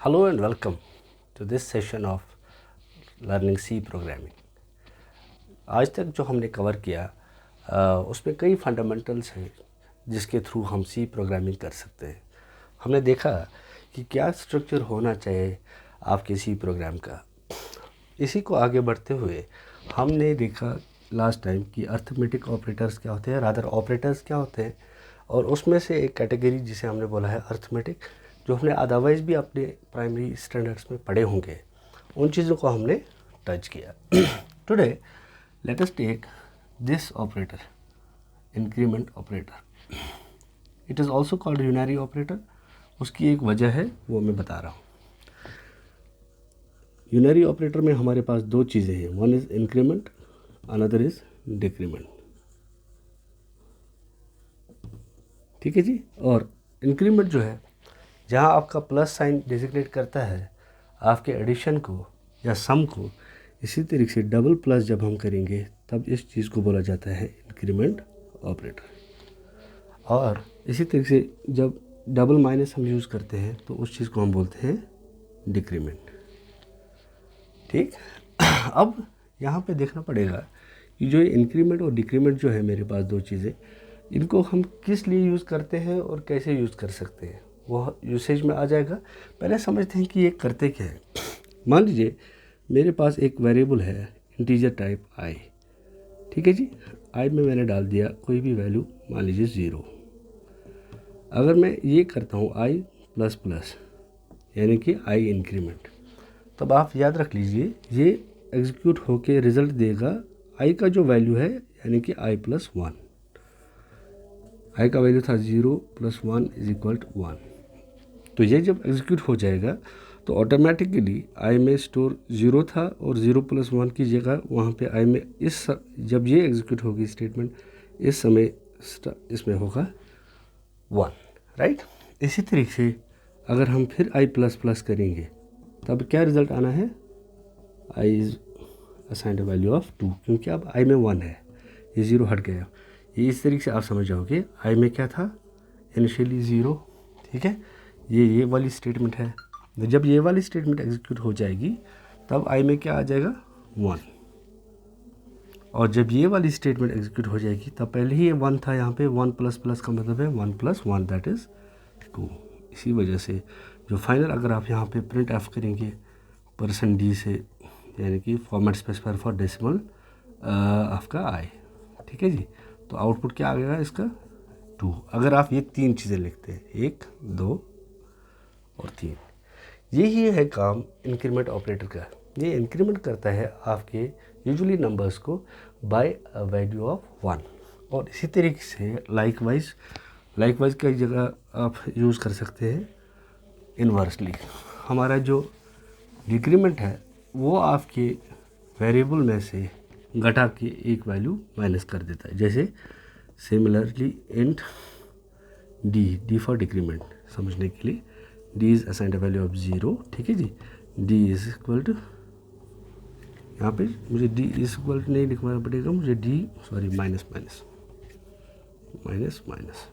Hello and welcome to this session of Learning C Programming. आज तक जो हमने कवर किया उसमें कई फंडामेंटल्स हैं जिसके थ्रू हम सी प्रोग्रामिंग कर सकते हैं। हमने देखा कि क्या स्ट्रक्चर होना चाहिए आपके सी प्रोग्राम का। इसी को आगे बढ़ते हुए हमने देखा लास्ट टाइम कि अर्थमेटिक ऑपरेटर्स क्या होते हैं, रादर ऑपरेटर्स क्या होते हैं, और उसमें से एक कैटेगरी जिसे हमने बोला है अर्थमेटिक, जो हमने अदरवाइज़ भी अपने प्राइमरी स्टैंडर्ड्स में पढ़े होंगे, उन चीज़ों को हमने टच किया। Today let us take this operator, increment operator. It is also called unary operator. उसकी एक वजह है, वो मैं बता रहा हूँ। यूनरी ऑपरेटर में हमारे पास दो चीज़ें हैं, one is increment, another is decrement. ठीक है जी। और इंक्रीमेंट जो है, जहाँ आपका प्लस साइन डेजिग्नेट करता है आपके एडिशन को या सम को, इसी तरीके से डबल प्लस जब हम करेंगे तब इस चीज़ को बोला जाता है इंक्रीमेंट ऑपरेटर। और इसी तरीके से जब डबल माइनस हम यूज़ करते हैं तो उस चीज़ को हम बोलते हैं डिक्रीमेंट। ठीक। अब यहाँ पे देखना पड़ेगा कि जो इंक्रीमेंट और डिक्रीमेंट जो है, मेरे पास दो चीज़ें, इनको हम किस लिए यूज़ करते हैं और कैसे यूज़ कर सकते हैं, वो यूसेज में आ जाएगा। पहले समझते हैं कि ये करते क्या है। मान लीजिए मेरे पास एक वेरिएबल है इंटीजर टाइप आई। ठीक है जी। आई में मैंने डाल दिया कोई भी वैल्यू, मान लीजिए 0। अगर मैं ये करता हूँ आई प्लस प्लस, यानी कि आई इंक्रीमेंट, तब आप याद रख लीजिए ये एग्जीक्यूट होके रिज़ल्ट देगा आई का जो वैल्यू है, यानी कि आई प्लस 1। आई का वैल्यू था 0 प्लस 1 इज इक्वल टू 1। तो ये जब एग्जीक्यूट हो जाएगा तो ऑटोमेटिकली आई में स्टोर 0 था और 0 प्लस 1 की जगह वहाँ पे आई में जब ये एग्जीक्यूट होगी स्टेटमेंट, इस समय इसमें होगा 1, राइट। इसी तरीके से अगर हम फिर आई प्लस प्लस करेंगे तब क्या रिज़ल्ट आना है, आई इज़ असाइंड वैल्यू ऑफ 2, क्योंकि अब आई में 1 है, ये 0 हट गया। ये इस तरीके से आप समझ जाओगे आई में क्या था, इनिशियली 0। ठीक है। ये वाली स्टेटमेंट है। जब ये वाली स्टेटमेंट एग्जीक्यूट हो जाएगी तब आई में क्या आ जाएगा, 1। और जब ये वाली स्टेटमेंट एग्जीक्यूट हो जाएगी तब पहले ही ये 1 था, यहाँ पे 1 प्लस प्लस का मतलब है 1 प्लस 1 दैट इज़ 2। इसी वजह से जो फाइनल अगर आप यहाँ पे प्रिंट एफ करेंगे %d से, यानी कि फॉर्मेट स्पेसिफायर फॉर डेसिमल आपका आई। ठीक है जी। तो आउटपुट क्या आ गया इसका, 2। अगर आप ये तीन चीज़ें लिखते हैं, 1, 2 और 3, यही है काम इंक्रीमेंट ऑपरेटर का। ये इंक्रीमेंट करता है आपके यूजुअली नंबर्स को बाय अ वैल्यू ऑफ 1। और इसी तरीके से लाइकवाइज की जगह आप यूज़ कर सकते हैं इन्वर्सली। हमारा जो डिक्रीमेंट है वो आपके वेरिएबल में से घटा के एक वैल्यू माइनस कर देता है। जैसे similarly int D for decrement समझने के लिए, D is assigned value of 0। ठीक है जी। डी इज इक्वल टू, यहाँ पे मुझे डी इज इक्वल टू नहीं लिखवाना पड़ेगा, मुझे डी माइनस माइनस।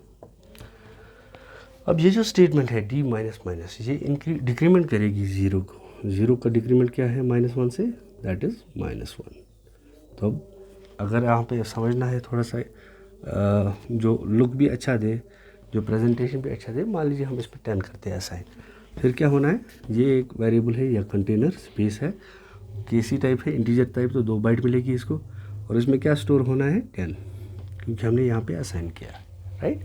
अब ये जो स्टेटमेंट है डी माइनस माइनस, ये डिक्रीमेंट करेगी 0 को। 0 का डिक्रीमेंट क्या है, -1 से, दैट इज़ -1। तो अब अगर यहाँ पे समझना है थोड़ा सा जो लुक भी अच्छा दे, जो प्रेजेंटेशन भी अच्छा दे, मान लीजिए हम इस पर 10 करते हैं असाइन, फिर क्या होना है, ये एक वेरिएबल है या कंटेनर स्पेस है, केसी टाइप है, इंटीजर टाइप, तो 2 बाइट मिलेगी इसको, और इसमें क्या स्टोर होना है, 10, क्योंकि हमने यहाँ पे असाइन किया, राइट।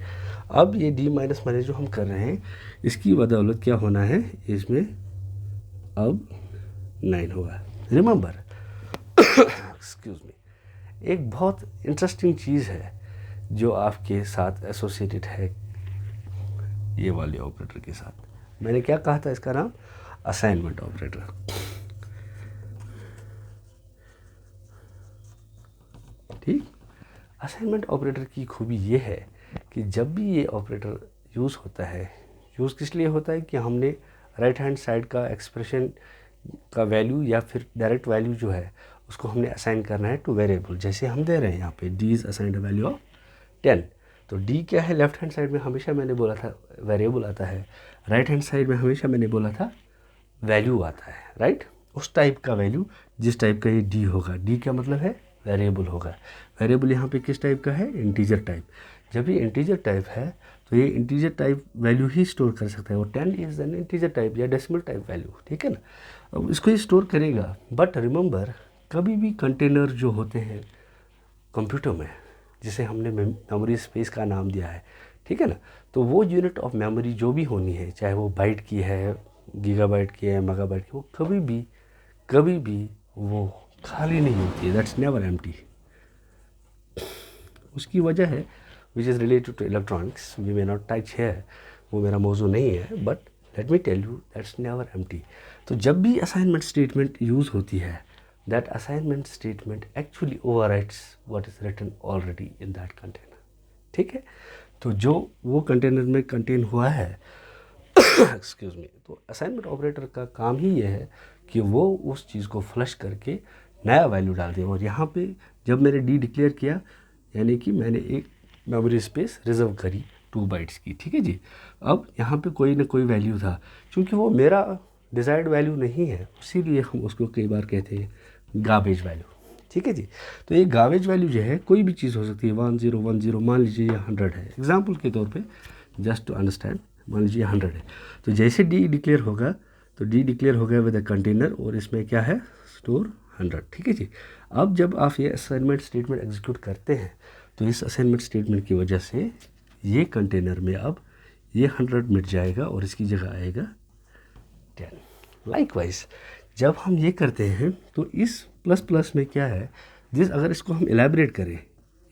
अब ये डी माइनस माइनस जो हम कर रहे हैं, इसकी बदौलत क्या होना है, इसमें अब 9 होगा। रिमेंबर एक्सक्यूज मी, एक बहुत इंटरेस्टिंग चीज़ है जो आपके साथ एसोसिएटेड है ये वाले ऑपरेटर के साथ। मैंने क्या कहा था, इसका नाम असाइनमेंट ऑपरेटर। ठीक। असाइनमेंट ऑपरेटर की खूबी ये है कि जब भी ये ऑपरेटर यूज़ होता है, यूज़ किस लिए होता है कि हमने राइट हैंड साइड का एक्सप्रेशन का वैल्यू या फिर डायरेक्ट वैल्यू जो है उसको हमने असाइन करना है टू वेरिएबल। जैसे हम दे रहे हैं यहाँ पे D is assigned value of 10, तो डी क्या है, लेफ्ट हैंड साइड में हमेशा मैंने बोला था वेरिएबल आता है, राइट हैंड साइड में हमेशा मैंने बोला था वैल्यू आता है, राइट, उस टाइप का वैल्यू जिस टाइप का ये डी होगा। डी का मतलब है वेरिएबल होगा। वेरिएबल यहाँ पे किस टाइप का है, इंटीजर टाइप। जब ये इंटीजर टाइप है तो ये इंटीजर टाइप वैल्यू ही स्टोर कर सकता है, और 10 इज एन इंटीजर टाइप या डेसिमल टाइप वैल्यू, ठीक है ना। अब इसको ये स्टोर करेगा, बट रिमेंबर कभी भी कंटेनर जो होते हैं कंप्यूटर में, जिसे हमने मेमोरी स्पेस का नाम दिया है, ठीक है ना, तो वो यूनिट ऑफ मेमोरी जो भी होनी है, चाहे वो बाइट की है, गीगाबाइट की है, मेगाबाइट की, वो कभी भी वो खाली नहीं होती है। That's never empty. उसकी वजह है which is related to electronics, we may not touch है, वो मेरा मौजू नहीं है, but let me tell you that's never empty. तो जब भी असाइनमेंट स्टेटमेंट यूज़ होती है, that assignment statement actually overwrites what is written already in that container, ठीक है। तो जो वो कंटेनर में कंटेन हुआ है एक्सक्यूज मी, तो असाइनमेंट ऑपरेटर का काम ही ये है कि वो उस चीज़ को फ्लश करके नया वैल्यू डाल दे। और यहाँ पे जब मैंने डी डिक्लेयर किया, यानी कि मैंने एक मेमोरी स्पेस रिजर्व करी 2 बाइट्स की, ठीक है जी। अब यहाँ पे कोई ना कोई वैल्यू था, क्योंकि वो मेरा डिज़ायर्ड वैल्यू नहीं है, इसीलिए हम उसको कई बार कहते हैं गार्बेज वैल्यू, ठीक है जी। तो ये गार्बेज वैल्यू जो है कोई भी चीज़ हो सकती है, 1010, मान लीजिए ये 100 है, एग्जाम्पल के तौर पे जस्ट टू अंडरस्टैंड, मान लीजिए 100 है। तो जैसे डी डिक्लेयर होगा, तो डी डिक्लेयर हो गया विद अ कंटेनर, और इसमें क्या है, स्टोर 100, ठीक है जी। अब जब आप ये असाइनमेंट स्टेटमेंट एग्जीक्यूट करते हैं, तो इस असाइनमेंट स्टेटमेंट की वजह से ये कंटेनर में अब ये 100 मिट जाएगा और इसकी जगह आएगा 10। लाइकवाइज जब हम ये करते हैं तो इस प्लस प्लस में क्या है, जिस अगर इसको हम एलैबोरेट करें,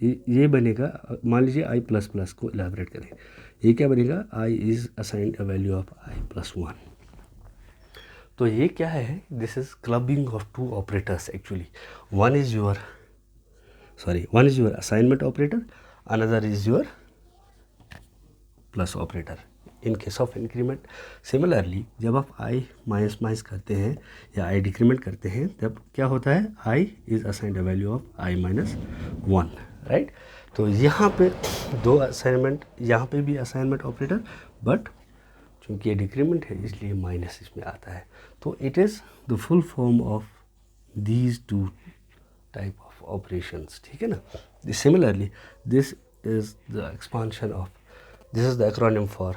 ये बनेगा, मान लीजिए आई प्लस प्लस को एलैबोरेट करें, ये क्या बनेगा, i is assigned a value of i plus 1। तो ये क्या है, this is clubbing of 2 operators actually. One is your assignment operator, another is your plus operator in case of increment. Similarly जब आप आई माइनस माइनस करते हैं या आई decrement करते हैं, तब क्या होता है, i is assigned a value of i minus 1, right. तो यहाँ पे 2 असाइनमेंट, यहाँ पे भी असाइनमेंट ऑपरेटर, बट चूँकि ये डिक्रीमेंट है इसलिए माइनस इसमें आता है। तो it is the full form of these 2 type of operations, ठीक है ना। Similarly this is the expansion of, this is the acronym for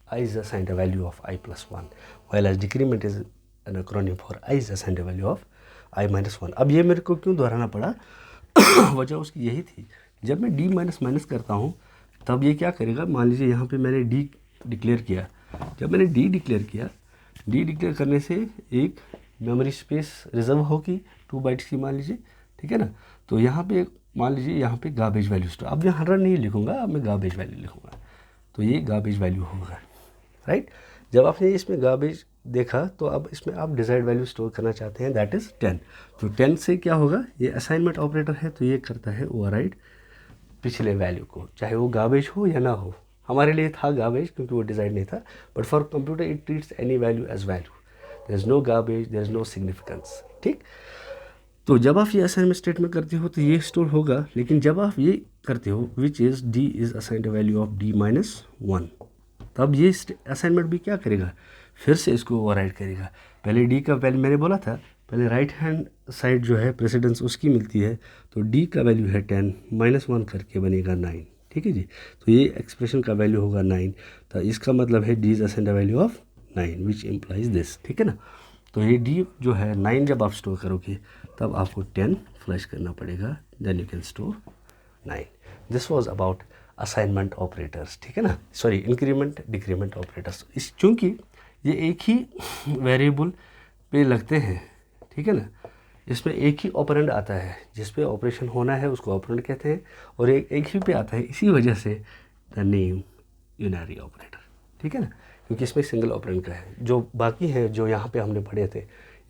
I is assigned a value of I plus 1, while as decrement is an acronym for I is assigned a value of I minus 1। अब ये मेरे को क्यों दोहराना पड़ा वजह उसकी यही थी, जब मैं d माइनस माइनस करता हूँ तब ये क्या करेगा, मान लीजिए यहाँ पे मैंने d डिक्लेयर किया, जब मैंने d डिक्लेयर किया, d डिक्लेयर करने से एक मेमोरी स्पेस रिजर्व होगी 2 बाइट्स की, मान लीजिए, ठीक है ना। तो यहाँ पे मान लीजिए यहाँ पे गार्बेज वैल्यू स्टोर, अब मैं 100 नहीं लिखूँगा, अब मैं गार्बेज वैल्यू लिखूँगा, तो ये गार्बेज वैल्यू होगा, राइट। जब आपने इसमें गार्बेज देखा तो अब इसमें आप डिज़ायर्ड वैल्यू स्टोर करना चाहते हैं, दैट इज़ 10। तो 10 से क्या होगा, ये असाइनमेंट ऑपरेटर है तो ये करता है ओवरराइड पिछले वैल्यू को, चाहे वो गार्बेज हो या ना हो। हमारे लिए था गार्बेज क्योंकि वो डिज़ायर्ड नहीं था, but for computer it treats any value as value, there is no garbage, there is no significance, ठीक। तो जब आप ये असाइनमेंट स्टेटमेंट करते हो तो ये स्टोर होगा, लेकिन जब आप ये करते हो which is D is assigned a value of D minus 1, तब ये असाइनमेंट भी क्या करेगा, फिर से इसको ओवरराइड करेगा। पहले डी का वैल्यू मैंने बोला था, पहले राइट हैंड साइड जो है प्रेसिडेंस उसकी मिलती है, तो डी का वैल्यू है 10 माइनस 1 करके बनेगा 9, ठीक है जी। तो ये एक्सप्रेशन का वैल्यू होगा 9, तो इसका मतलब है D is assigned a value of 9 which implies this, ठीक है ना। तो ये डी जो है 9 जब आप स्टोर करोगे तब आपको 10 फ्लश करना पड़ेगा, then you can store 9। This was about assignment operators, ठीक है ना, सॉरी इंक्रीमेंट डिक्रीमेंट ऑपरेटर्स। इस चूँकि ये एक ही वेरिएबल पे लगते हैं, ठीक है ना, इसमें एक ही ऑपरेंड आता है, जिस पे ऑपरेशन होना है उसको ऑपरेंड कहते हैं, और एक ही पे आता है, इसी वजह से द नेम यूनरी ऑपरेटर, ठीक है ना, क्योंकि इसमें सिंगल ऑपरेंड का है। जो बाकी है जो यहाँ पे हमने पढ़े थे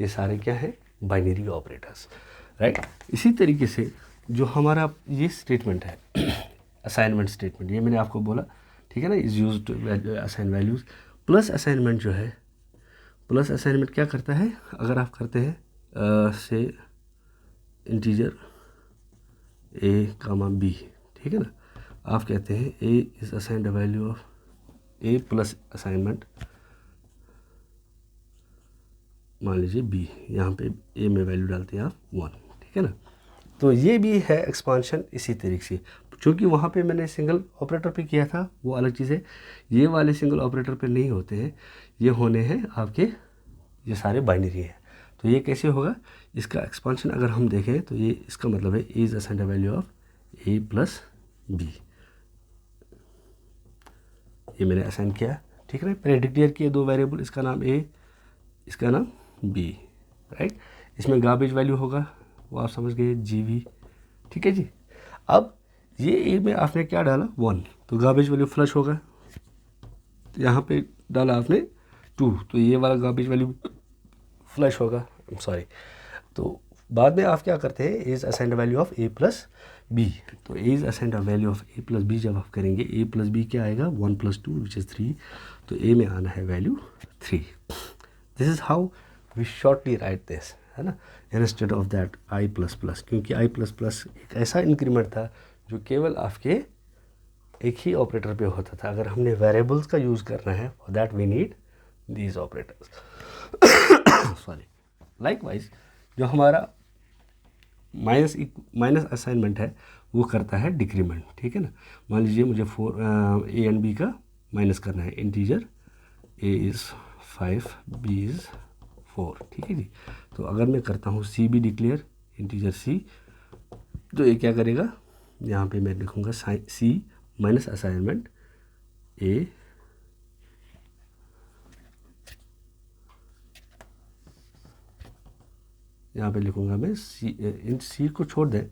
ये सारे क्या हैं, बाइनरी ऑपरेटर्स, राइट। इसी तरीके से जो हमारा ये स्टेटमेंट है असाइनमेंट स्टेटमेंट, ये मैंने आपको बोला, ठीक है ना, is use to assign values. Plus assignment जो है, प्लस असाइनमेंट क्या करता है, अगर आप करते हैं से इंटीजर ए कामा बी, ठीक है ना, आप कहते हैं ए is assigned a value of A plus assignment मान लीजिए बी, यहाँ पे ए में वैल्यू डालते हैं आप 1, ठीक है ना। तो ये भी है एक्सपांशन इसी तरीके से, क्योंकि वहाँ पे मैंने सिंगल ऑपरेटर पे किया था, वो अलग चीज़ है। ये वाले सिंगल ऑपरेटर पे नहीं होते हैं, ये होने हैं आपके, ये सारे बाइनरी हैं। तो ये कैसे होगा, इसका एक्सपांशन अगर हम देखें तो ये इसका मतलब है A is assigned value of A plus B, ये मैंने असाइन किया, ठीक है ना। मैंने डिक्लेयर किए दो वेरिएबल, इसका नाम ए, इसका नाम बी, राइट। इसमें गार्बेज वैल्यू होगा, वो आप समझ गए, जी वी, ठीक है जी। अब ये ए में आपने क्या डाला 1, तो गार्बेज वैल्यू फ्लश होगा। यहाँ पे डाला आपने 2, तो ये वाला गार्बेज वैल्यू फ्लश होगा, सॉरी। तो बाद में आप क्या करते हैं, is assigned value of A plus b. तो a is assigned value of A plus b जब आप करेंगे, ए प्लस बी क्या आएगा 1 + 2 विच इज़ 3, तो ए में आना है value 3। This is how we shortly write this, है ना, instead of that I plus plus, क्योंकि आई प्लस प्लस एक ऐसा इंक्रीमेंट था जो केवल आपके एक ही ऑपरेटर पे होता था। अगर हमने वेरिएबल्स का यूज़ करना है, for that we need these operators, sorry. Likewise जो हमारा माइनस असाइनमेंट है वो करता है डिक्रीमेंट, ठीक है ना। मान लीजिए मुझे 4 ए एंड बी का माइनस करना है, integer A is 5 B is 4, ठीक है जी। तो अगर मैं करता हूँ C B declare integer C, तो ये क्या करेगा, यहाँ पे मैं लिखूँगा सी माइनस असाइनमेंट ए यहाँ पे लिखूँगा मैं सी, इन सी को छोड़ दें,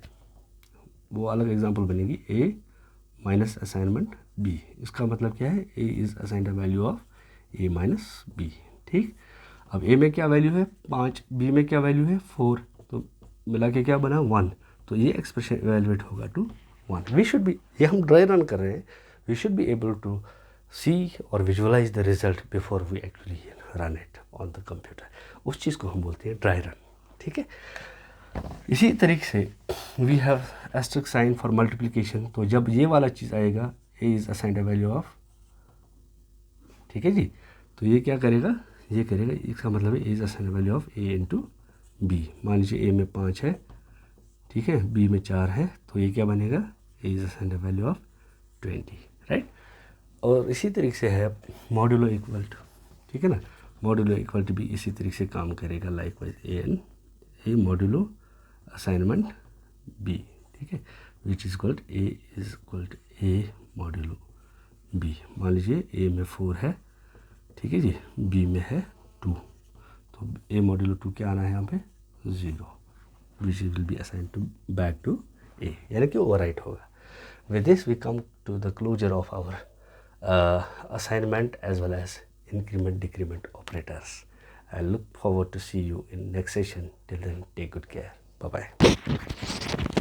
वो अलग एग्जांपल बनेगी, ए माइनस असाइनमेंट बी। इसका मतलब क्या है, A is assigned value of A minus B, ठीक। अब ए में क्या वैल्यू है 5, बी में क्या वैल्यू है 4, तो मिला के क्या बना 1, तो ये एक्सप्रेशन इवैल्यूएट होगा टू 1। वी शुड बी, ये हम ड्राई रन कर रहे हैं, we should be able to see और visualise the result before we actually run it on the computer. उस चीज़ को हम बोलते हैं ड्राई रन, ठीक है। इसी तरीके से we have asterisk sign for multiplication, तो जब ये वाला चीज़ आएगा A is assigned value of, ठीक है जी, तो ये क्या करेगा, ये करेगा, इसका मतलब है A is assigned value of A into B. मान लीजिए ए में 5 है, ठीक है, बी में 4 है, तो ये क्या बनेगा, ए is assigned value of 20, right. और इसी तरीके से है मॉड्यूलो इक्वल टू, ठीक है ना, मॉड्यूलो इक्वल टू भी इसी तरीके से काम करेगा, likewise A and A modulo assignment B, ठीक है, which is equal A is equal to A modulo B. मान लीजिए ए में 4 है, ठीक है जी, बी में है 2, तो ए मॉड्यूलो 2 क्या आना है यहाँ पे 0, which will be assign to back to a, यानी कि ओवरराइट होगा। With this we come to the closure of our assignment as well as increment decrement operators. I look forward to see you in next session. Till then, take good care. Bye bye.